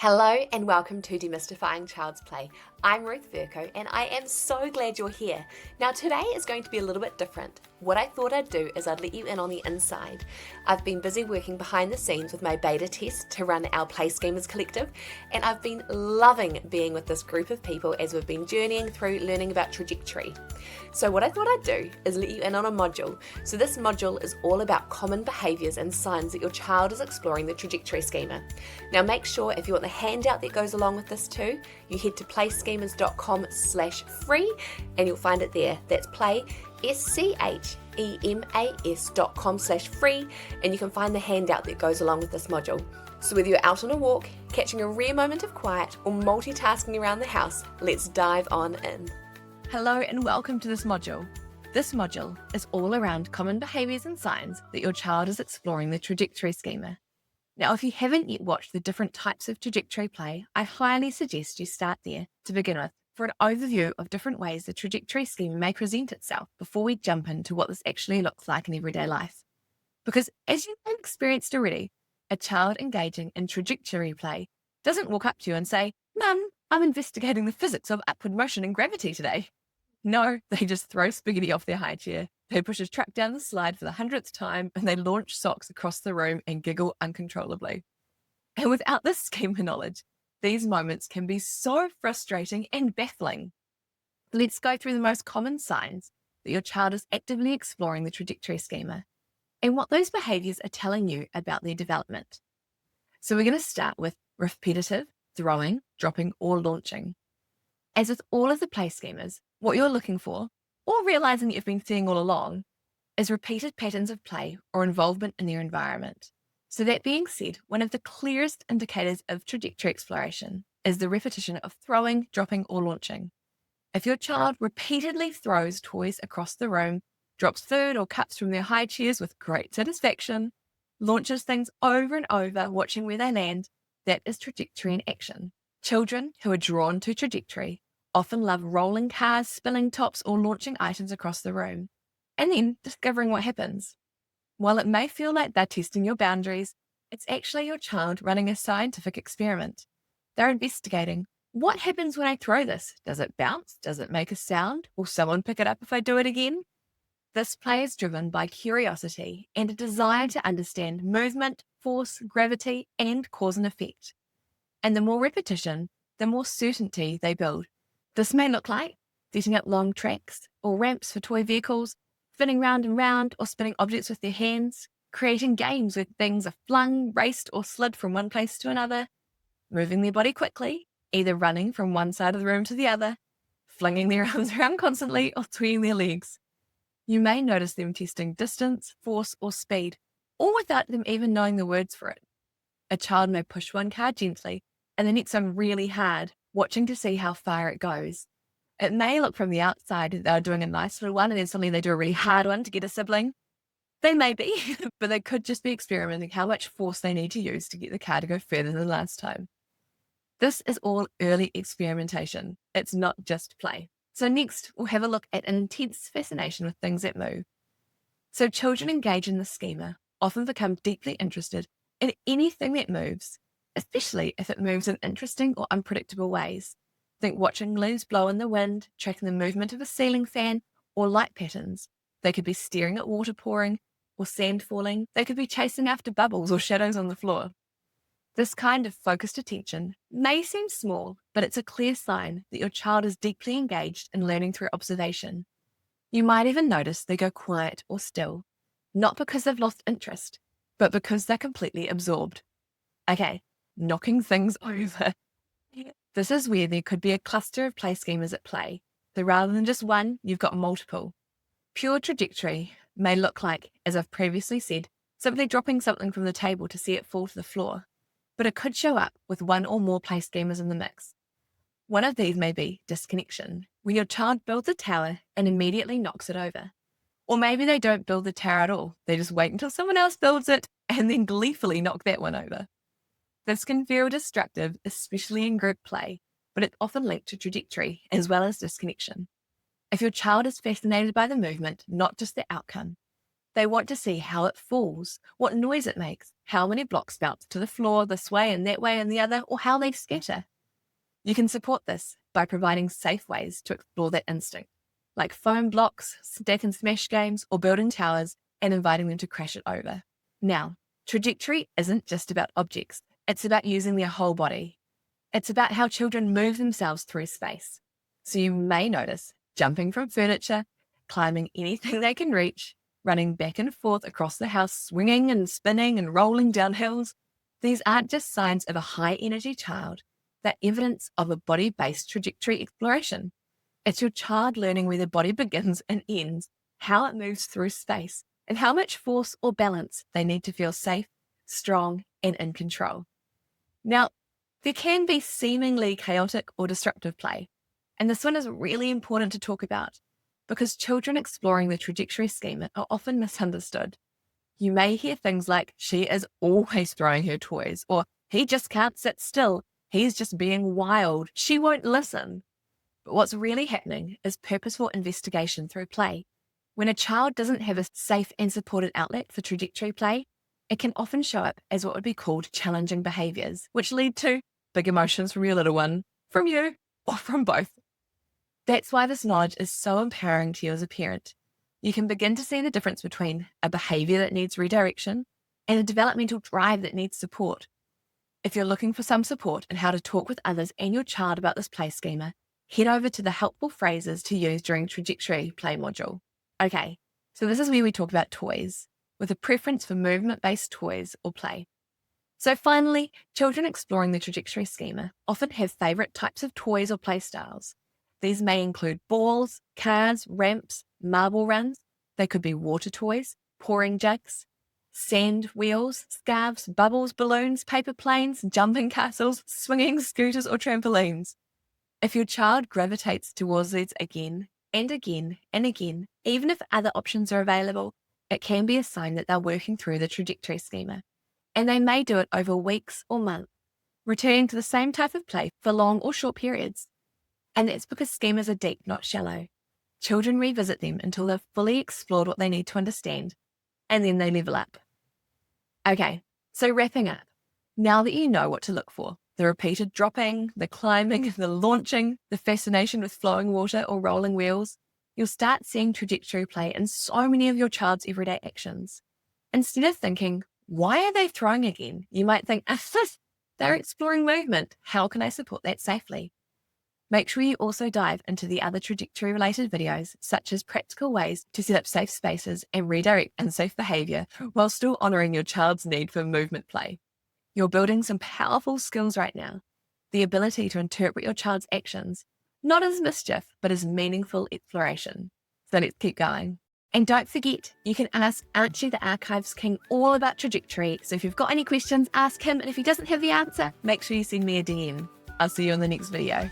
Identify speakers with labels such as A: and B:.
A: Hello and welcome to Demystifying Child's Play. I'm Ruth Verco and I am so glad you're here. Now today is going to be a little bit different. What I thought I'd do is I'd let you in on the inside. I've been busy working behind the scenes with my beta test to run our Play Schemas Collective, and I've been loving being with this group of people as we've been journeying through learning about trajectory. So what I thought I'd do is let you in on a module. So this module is all about common behaviours and signs that your child is exploring the trajectory schema. Now make sure if you want the handout that goes along with this too, you head to playschemas.com/free and you'll find it there. That's play, schemas.com/free, and you can find the handout that goes along with this module. So whether you're out on a walk, catching a rare moment of quiet, or multitasking around the house, let's dive on in.
B: Hello and welcome to this module. This module is all around common behaviours and signs that your child is exploring the trajectory schema. Now, if you haven't yet watched the different types of trajectory play, I highly suggest you start there to begin with for an overview of different ways the trajectory schema may present itself before we jump into what this actually looks like in everyday life. Because as you've experienced already, a child engaging in trajectory play doesn't walk up to you and say, "Mum, I'm investigating the physics of upward motion and gravity today." No, they just throw spaghetti off their high chair. They push a truck down the slide for the 100th time and they launch socks across the room and giggle uncontrollably. And without this schema knowledge, these moments can be so frustrating and baffling. Let's go through the most common signs that your child is actively exploring the trajectory schema and what those behaviours are telling you about their development. So we're going to start with repetitive throwing, dropping, or launching. As with all of the play schemas, what you're looking for, or realizing that you've been seeing all along, is repeated patterns of play or involvement in their environment. So that being said, one of the clearest indicators of trajectory exploration is the repetition of throwing, dropping, or launching. If your child repeatedly throws toys across the room, drops food or cups from their high chairs with great satisfaction, launches things over and over, watching where they land, that is trajectory in action. Children who are drawn to trajectory often love rolling cars, spinning tops, or launching items across the room, and then discovering what happens. While it may feel like they're testing your boundaries, it's actually your child running a scientific experiment. They're investigating, what happens when I throw this? Does it bounce? Does it make a sound? Will someone pick it up if I do it again? This play is driven by curiosity and a desire to understand movement, force, gravity, and cause and effect. And the more repetition, the more certainty they build. This may look like setting up long tracks or ramps for toy vehicles, spinning round and round, or spinning objects with their hands, creating games where things are flung, raced, or slid from one place to another, moving their body quickly, either running from one side of the room to the other, flinging their arms around constantly, or swinging their legs. You may notice them testing distance, force, or speed, all without them even knowing the words for it. A child may push one car gently and the next one really hard, watching to see how far it goes. It may look from the outside that they're doing a nice little one and then suddenly they do a really hard one to get a sibling. They may be, but they could just be experimenting how much force they need to use to get the car to go further than last time. This is all early experimentation. It's not just play. So next, we'll have a look at an intense fascination with things that move. So children engage in this schema often become deeply interested in anything that moves, especially if it moves in interesting or unpredictable ways. Think watching leaves blow in the wind, tracking the movement of a ceiling fan, or light patterns. They could be staring at water pouring or sand falling. They could be chasing after bubbles or shadows on the floor. This kind of focused attention may seem small, but it's a clear sign that your child is deeply engaged in learning through observation. You might even notice they go quiet or still, not because they've lost interest, but because they're completely absorbed. Okay, knocking things over. This is where there could be a cluster of play schemas at play. So rather than just one, you've got multiple. Pure trajectory may look like, as I've previously said, simply dropping something from the table to see it fall to the floor. But it could show up with one or more play schemas in the mix. One of these may be disconnection, where your child builds a tower and immediately knocks it over. Or maybe they don't build the tower at all. They just wait until someone else builds it and then gleefully knock that one over. This can feel destructive, especially in group play, but it's often linked to trajectory as well as disconnection. If your child is fascinated by the movement, not just the outcome, They want to see how it falls, what noise it makes, how many blocks bounce to the floor this way and that way and the other, or how they scatter. You can support this by providing safe ways to explore that instinct, like foam blocks, stack and smash games, or building towers and inviting them to crash it over. Now, trajectory isn't just about objects. It's about using their whole body. It's about how children move themselves through space. So you may notice jumping from furniture, climbing anything they can reach, running back and forth across the house, swinging and spinning and rolling down hills. These aren't just signs of a high-energy child. They're evidence of a body-based trajectory exploration. It's your child learning where their body begins and ends, how it moves through space, and how much force or balance they need to feel safe, strong, and in control. Now, there can be seemingly chaotic or disruptive play, and this one is really important to talk about because children exploring the trajectory schema are often misunderstood. You may hear things like, she is always throwing her toys, or he just can't sit still, he's just being wild, she won't listen. But what's really happening is purposeful investigation through play. When a child doesn't have a safe and supported outlet for trajectory play, it can often show up as what would be called challenging behaviors, which lead to big emotions from your little one, from you, or from both. That's why this knowledge is so empowering to you as a parent. You can begin to see the difference between a behavior that needs redirection and a developmental drive that needs support. If you're looking for some support in how to talk with others and your child about this play schema, head over to the helpful phrases to use during trajectory play module. Okay, so this is where we talk about toys, with a preference for movement-based toys or play. So finally, children exploring the trajectory schema often have favorite types of toys or play styles. These may include balls, cars, ramps, marble runs. They could be water toys, pouring jugs, sand wheels, scarves, bubbles, balloons, paper planes, jumping castles, swinging scooters, or trampolines. If your child gravitates towards these again and again and again, even if other options are available, it can be a sign that they're working through the trajectory schema. And they may do it over weeks or months, returning to the same type of play for long or short periods. And that's because schemas are deep, not shallow. Children revisit them until they've fully explored what they need to understand, and then they level up. Okay, so wrapping up. Now that you know what to look for, the repeated dropping, the climbing, the launching, the fascination with flowing water or rolling wheels, you'll start seeing trajectory play in so many of your child's everyday actions. Instead of thinking, why are they throwing again? You might think, they're exploring movement. How can I support that safely? Make sure you also dive into the other trajectory-related videos, such as practical ways to set up safe spaces and redirect unsafe behavior while still honoring your child's need for movement play. You're building some powerful skills right now. The ability to interpret your child's actions, not as mischief, but as meaningful exploration. So let's keep going. And don't forget, you can ask Archie the Archives King all about trajectory. So if you've got any questions, ask him. And if he doesn't have the answer, make sure you send me a DM. I'll see you in the next video.